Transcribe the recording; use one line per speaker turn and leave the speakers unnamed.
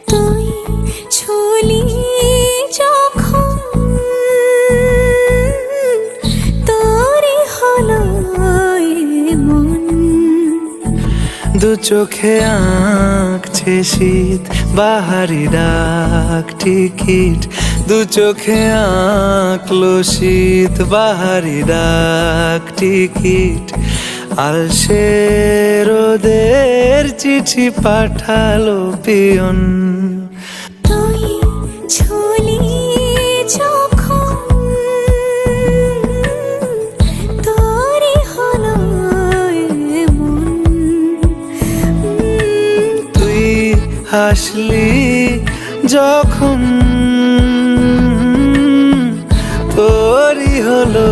তুই ছুলি যখন তোরই হলো মন।
দু চোখে আঁকছে শীত বাহারি ডাক টিকিট, দু চোখে আঁকলো শীত বাহারি ডাক টিকিট। আলসে রোদের চিঠি পাঠালো পিয়ন।
তুই ছুলি যখন তোরই হলো মন।
তুই হাসলি যখন তোরই হলো